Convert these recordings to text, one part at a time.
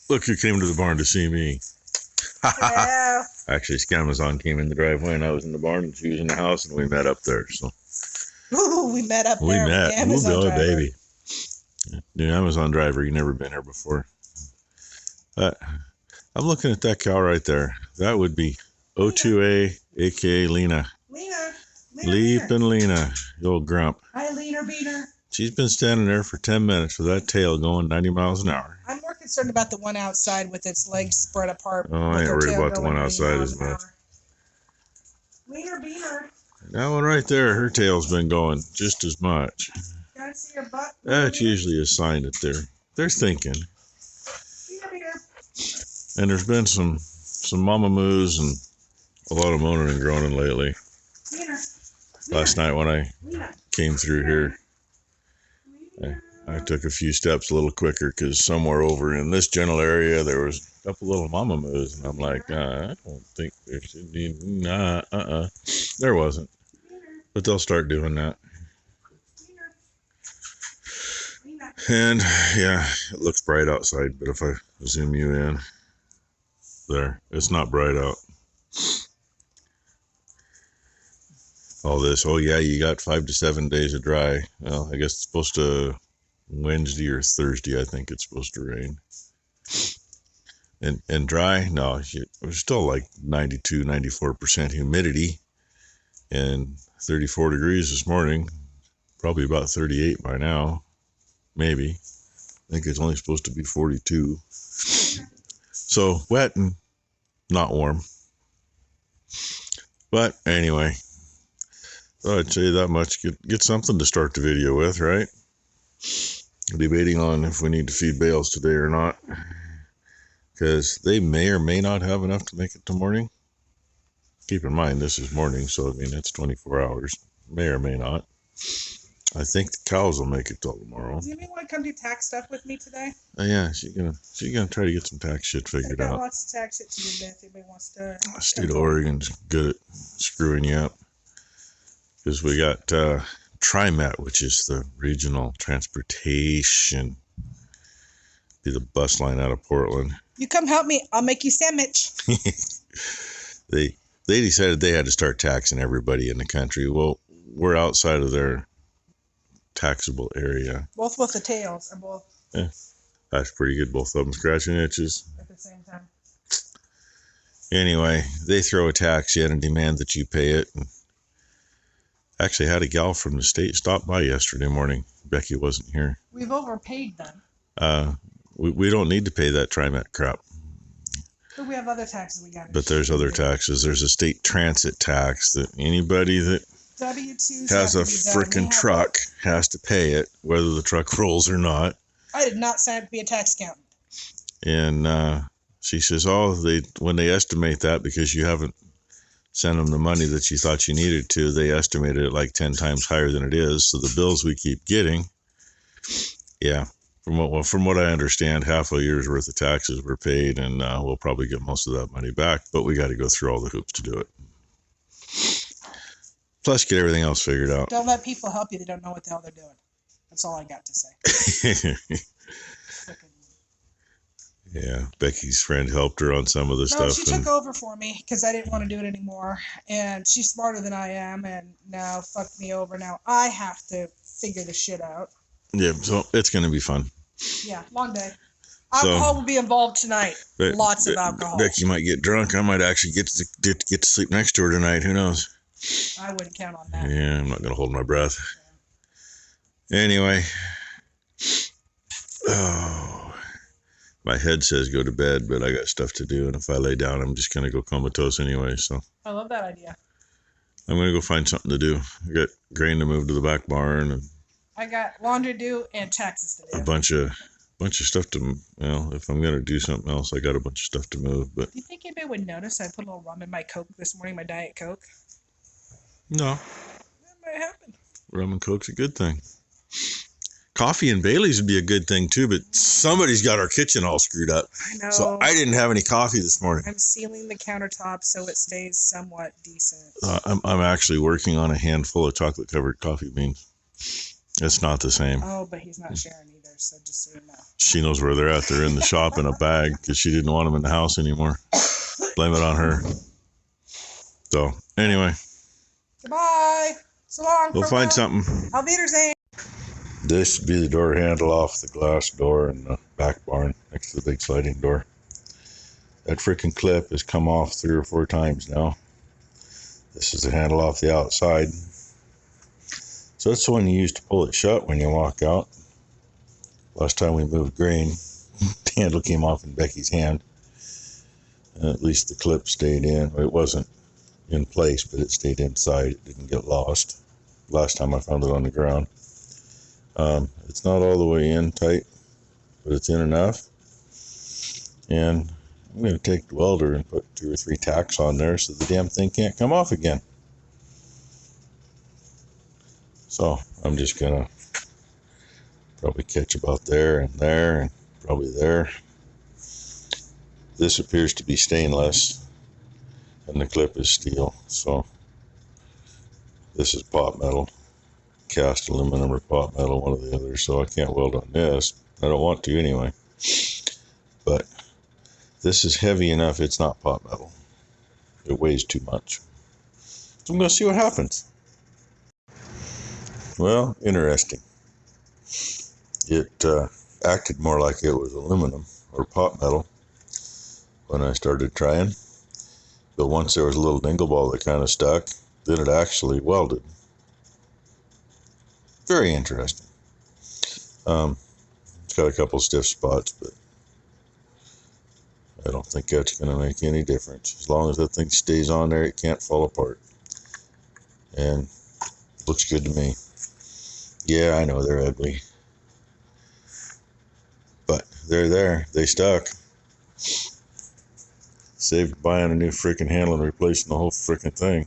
Look who came to the barn to see me. Hello. Actually, Scamazon came in the driveway and I was in the barn and she was in the house and we met up there. So Ooh, we met up there. we met. With the Amazon Ooh, driver. baby. New Amazon driver. You never been here before. I'm looking at that cow right there. That would be O2A, aka Lena. Lena. Leap and Lena, the old grump. Hi, Lena Beaner. She's been standing there for 10 minutes with that tail going 90 miles an hour. I'm more concerned about the one outside with its legs spread apart. Oh, I ain't worried about the one outside as much. Lena Beaner. That one right there, her tail's been going just as much. Can I see your butt? That's usually a sign that they're thinking. Lena Beaner. And there's been some mama moos and a lot of moaning and groaning lately. Lena. Last night when I Lena. came through here, I took a few steps a little quicker because somewhere over in this general area there was a couple little mama moos, and I'm like, I don't think there should be. There wasn't, but they'll start doing that. And yeah, it looks bright outside, but if I zoom you in, there, it's not bright out. All this, oh yeah, you got 5 to 7 days of dry. Well, I guess it's supposed to Wednesday or Thursday, I think it's supposed to rain. And dry, no, it was still like 92, 94% humidity and 34 degrees this morning, probably about 38 by now, maybe. I think it's only supposed to be 42. So wet and not warm. But anyway, thought I'd say that much. Get something to start the video with, right? Debating on if we need to feed bales today or not, because they may or may not have enough to make it to morning. Keep in mind, this is morning, so I mean, it's 24 hours. May or may not. I think the cows will make it till tomorrow. Does anybody want to come do tax stuff with me today? Yeah, she's gonna try to get some tax shit figured out. Wants to tax it to you, Beth. Anybody wants to? State of Oregon's good at screwing you up, because we got TriMet, which is the regional transportation, be the bus line out of Portland. You come help me. I'll make you sandwich. They decided they had to start taxing everybody in the country. Well, we're outside of their taxable area. Both with the tails, or both? Yeah, that's pretty good. Both of them scratching itches at the same time. Anyway, they throw a tax in and demand that you pay it. And actually had a gal from the state stop by yesterday morning. Becky wasn't here. We've overpaid them. We don't need to pay that TriMet crap. But we have other taxes we got. But there's other taxes. There's a state transit tax that anybody that W-2s has a frickin' truck has to pay it, whether the truck rolls or not. I did not sign up to be a tax accountant. And she says, when they estimate that, because you haven't sent them the money that you thought you needed to, they estimated it like 10 times higher than it is. So the bills we keep getting, yeah, from what I understand, half a year's worth of taxes were paid, and we'll probably get most of that money back, but we got to go through all the hoops to do it. Plus, get everything else figured out. Don't let people help you. They don't know what the hell they're doing. That's all I got to say. Yeah, Becky's friend helped her on some of the stuff. No, she took over for me because I didn't want to do it anymore. And she's smarter than I am, and now fucked me over. Now I have to figure this shit out. Yeah, so it's going to be fun. Yeah, long day. Alcohol will be involved tonight. Lots of alcohol. Becky might get drunk. I might actually get to sleep next to her tonight. Who knows? I wouldn't count on that. Yeah, I'm not going to hold my breath. Anyway. Oh, my head says go to bed, but I got stuff to do. And if I lay down, I'm just going to go comatose anyway. So I love that idea. I'm going to go find something to do. I got grain to move to the back barn. And I got laundry to do and taxes to do. A bunch of stuff to, if I'm going to do something else, I got a bunch of stuff to move. But do you think anybody would notice I put a little rum in my Coke this morning, my Diet Coke? No. That might happen. Rum and Coke's a good thing. Coffee and Bailey's would be a good thing too, but somebody's got our kitchen all screwed up. I know. So I didn't have any coffee this morning. I'm sealing the countertop so it stays somewhat decent. I'm actually working on a handful of chocolate-covered coffee beans. It's not the same. Oh, but he's not sharing either. so just so you know. She knows where they're at. They're in the shop in a bag because she didn't want them in the house anymore. Blame it on her. So, anyway. Goodbye. So long. We'll find something. Auf Wiedersehen. This should be the door handle off the glass door in the back barn next to the big sliding door. That freaking clip has come off 3 or 4 times now. This is the handle off the outside. So that's the one you use to pull it shut when you walk out. Last time we moved grain, the handle came off in Becky's hand. And at least the clip stayed in. It wasn't in place, but it stayed inside. It didn't get lost. Last time I found it on the ground. It's not all the way in tight, but it's in enough. And I'm going to take the welder and put 2 or 3 tacks on there so the damn thing can't come off again. So I'm just going to probably catch about there and probably there. This appears to be stainless and the clip is steel. So this is pot metal, cast aluminum or pot metal, one or the other. So I can't weld on this. I don't want to anyway. But this is heavy enough, it's not pot metal. It weighs too much. So I'm going to see what happens. Well, interesting. It acted more like it was aluminum or pot metal when I started trying. But once there was a little dingle ball that kind of stuck, then it actually welded. Very interesting. It's got a couple stiff spots, but I don't think that's going to make any difference. As long as that thing stays on there, it can't fall apart. And looks good to me. Yeah, I know they're ugly. But they're there. They stuck. Saved buying a new freaking handle and replacing the whole freaking thing.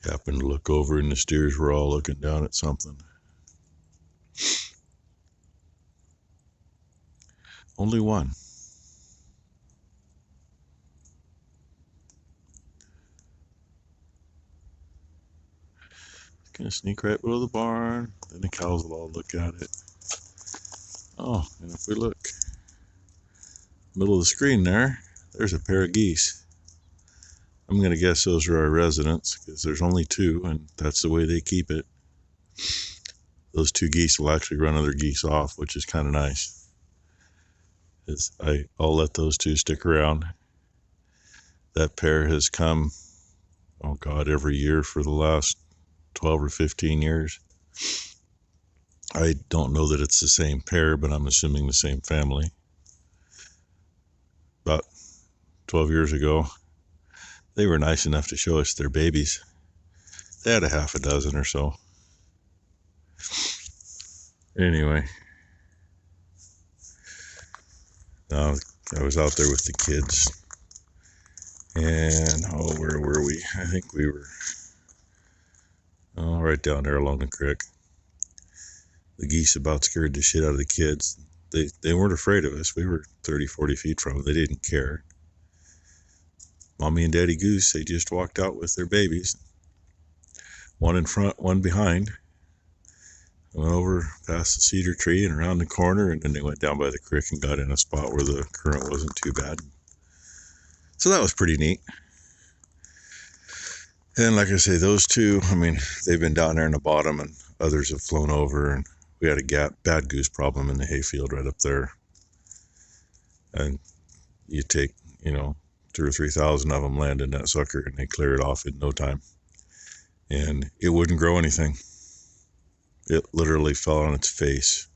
Happened to look over and the steers were all looking down at something. Only one. Gonna sneak right below the barn. Then the cows will all look at it. Oh, and if we look, middle of the screen there's a pair of geese. I'm gonna guess those are our residents because there's only 2 and that's the way they keep it. Those 2 geese will actually run other geese off, which is kind of nice. I'll let those 2 stick around. That pair has come, oh God, every year for the last 12 or 15 years. I don't know that it's the same pair, but I'm assuming the same family. About 12 years ago, they were nice enough to show us their babies. They had a half a dozen or so. Anyway, I was out there with the kids. And, where were we? I think we were right down there along the creek. The geese about scared the shit out of the kids. They weren't afraid of us. We were 30, 40 feet from them. They didn't care. Mommy and Daddy Goose, they just walked out with their babies. One in front, one behind. Went over past the cedar tree and around the corner, and then they went down by the creek and got in a spot where the current wasn't too bad. So that was pretty neat. And like I say, those 2, I mean, they've been down there in the bottom and others have flown over, and we had a bad goose problem in the hayfield right up there. And you take, 2,000 or 3,000 of them land in that sucker and they clear it off in no time. And it wouldn't grow anything. It literally fell on its face.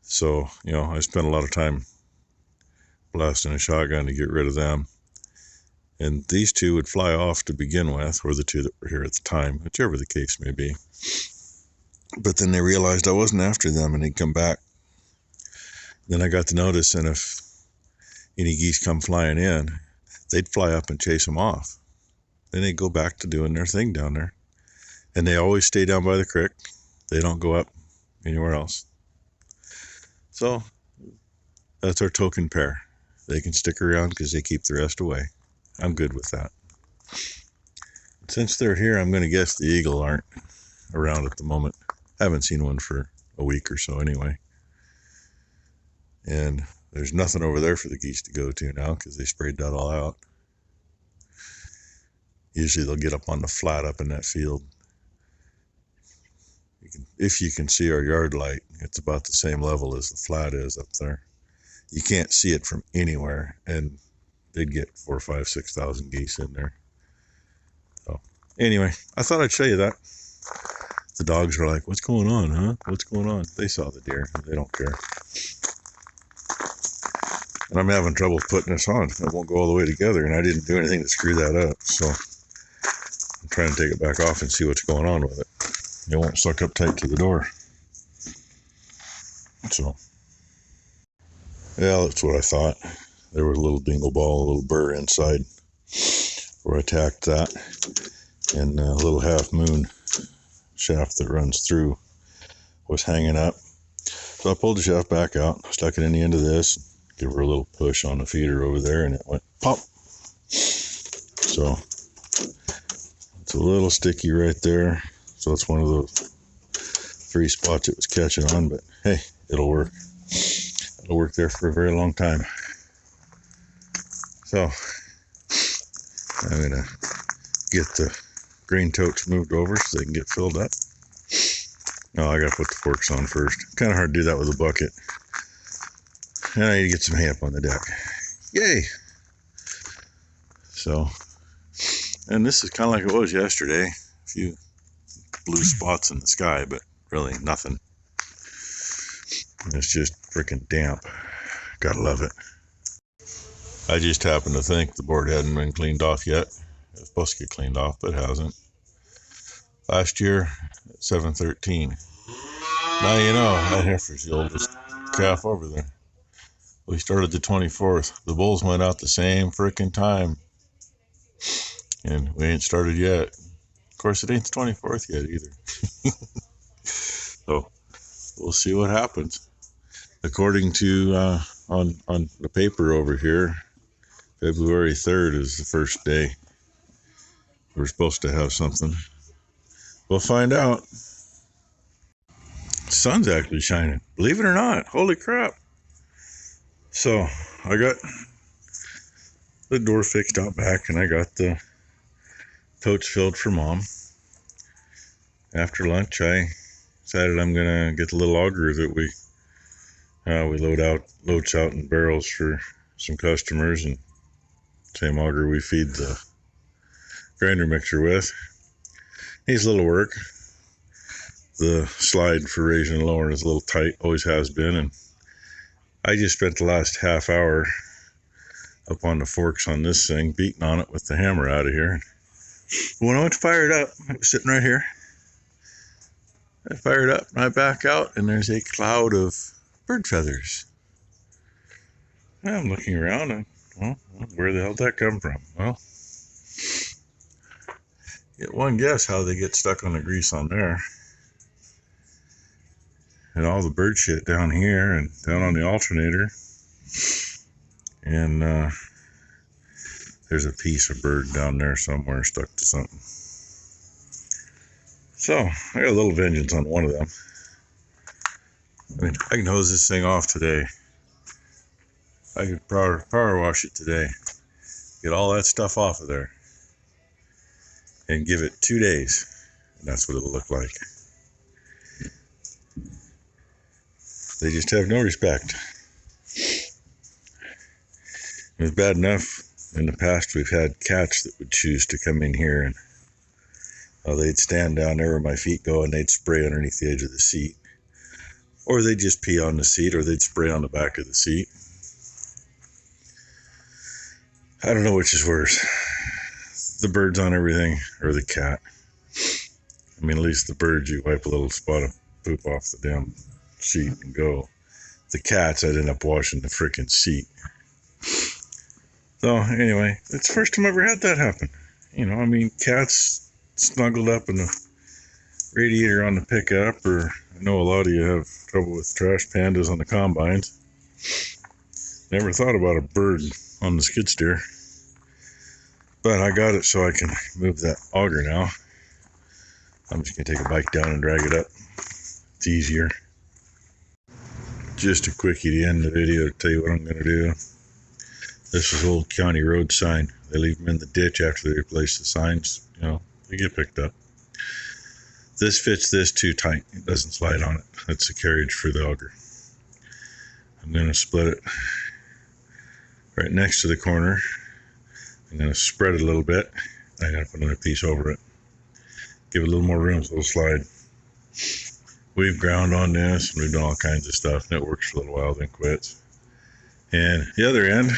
So, I spent a lot of time blasting a shotgun to get rid of them. And these 2 would fly off to begin with, or the 2 that were here at the time, whichever the case may be. But then they realized I wasn't after them and they'd come back. Then I got to notice, and if any geese come flying in, they'd fly up and chase them off. Then they'd go back to doing their thing down there. And they always stay down by the creek. They don't go up anywhere else. So that's our token pair. They can stick around because they keep the rest away. I'm good with that. Since they're here, I'm going to guess the eagle aren't around at the moment. Haven't seen one for a week or so anyway. And there's nothing over there for the geese to go to now because they sprayed that all out. Usually they'll get up on the flat up in that field. If you can see our yard light, it's about the same level as the flat is up there. You can't see it from anywhere, and they'd get 4,000, 5,000, 6,000 geese in there. So anyway, I thought I'd show you that. The dogs are like, what's going on, huh? What's going on? They saw the deer. They don't care. And I'm having trouble putting this on. It won't go all the way together, and I didn't do anything to screw that up. So I'm trying to take it back off and see what's going on with it. It won't suck up tight to the door. So, yeah, that's what I thought. There was a little dingle ball, a little burr inside where I tacked that, and a little half moon shaft that runs through was hanging up. So I pulled the shaft back out, stuck it in the end of this, give her a little push on the feeder over there, and it went pop. So it's a little sticky right there. So it's one of those 3 spots it was catching on, but hey, it'll work. It'll work there for a very long time. So I'm gonna get the green totes moved over so they can get filled up. No, I gotta put the forks on first. Kind of hard to do that with a bucket. And I need to get some hay up on the deck. Yay! So, and this is kind of like it was yesterday. A few blue spots in the sky, but really nothing. It's just freaking damp. Gotta love it. I just happened to think the board hadn't been cleaned off yet. It was supposed to get cleaned off, but it hasn't. Last year, 7/13. Now you know, that heifer's the oldest calf over there. We started the 24th. The bulls went out the same freaking time. And we ain't started yet. Of course, it ain't the 24th yet either. So, we'll see what happens. According to, on the paper over here, February 3rd is the first day. We're supposed to have something. We'll find out. The sun's actually shining. Believe it or not. Holy crap. So, I got the door fixed out back, and I got the totes filled for Mom. After lunch, I decided I'm gonna get the little auger that we loads out in barrels for some customers, and same auger we feed the grinder mixer with. Needs a little work. The slide for raising and lowering is a little tight, always has been, and I just spent the last half hour up on the forks on this thing, beating on it with the hammer out of here. When I went to fire it up, it was sitting right here. I fire it up and I back out, and there's a cloud of bird feathers. I'm looking around, and well, where the hell did that come from? Well, get one guess how they get stuck on the grease on there. And all the bird shit down here and down on the alternator. And there's a piece of bird down there somewhere stuck to something. So I got a little vengeance on one of them. I mean, I can hose this thing off today. I could power wash it today. Get all that stuff off of there. And give it 2 days. And that's what it'll look like. They just have no respect. It was bad enough in the past. We've had cats that would choose to come in here, and they'd stand down there where my feet go, and they'd spray underneath the edge of the seat. Or they'd just pee on the seat, or they'd spray on the back of the seat. I don't know which is worse. The birds on everything, or the cat. I mean, at least the birds, you wipe a little spot of poop off the damn seat and go. The cats, I'd end up washing the freaking seat. So anyway, it's the first time I ever had that happen. You know, I mean, cats snuggled up in the radiator on the pickup, or I know a lot of you have trouble with trash pandas on the combines. Never thought about a bird on the skid steer, but I got it so I can move that auger now. I'm just gonna take a bike down and drag it up. It's easier. Just a quickie to end the video to tell you what I'm gonna do. This is old county road sign. They leave them in the ditch after they replace the signs. You know, they get picked up. This fits this too tight. It doesn't slide on it. That's the carriage for the auger. I'm going to split it right next to the corner. I'm going to spread it a little bit. I'm going to put another piece over it. Give it a little more room so it'll slide. We've ground on this and we've done all kinds of stuff, and it works for a little while, then quits. And the other end,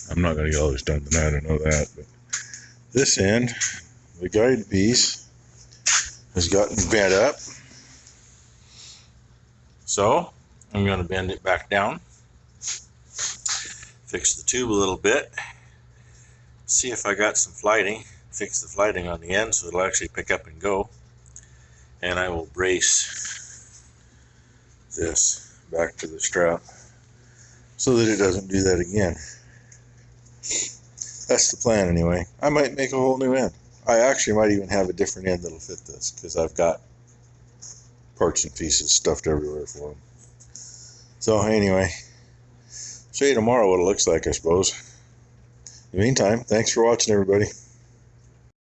I'm not going to get all this done tonight, I know that, but this end, the guide piece has gotten bent up. So I'm going to bend it back down, fix the tube a little bit, see if I got some flighting, fix the flighting on the end so it'll actually pick up and go. And I will brace this back to the strap so that it doesn't do that again. That's the plan anyway. I might make a whole new end. I actually might even have a different end that'll fit this, because I've got parts and pieces stuffed everywhere for them. So anyway, show you tomorrow what it looks like, I suppose. In the meantime, thanks for watching, everybody.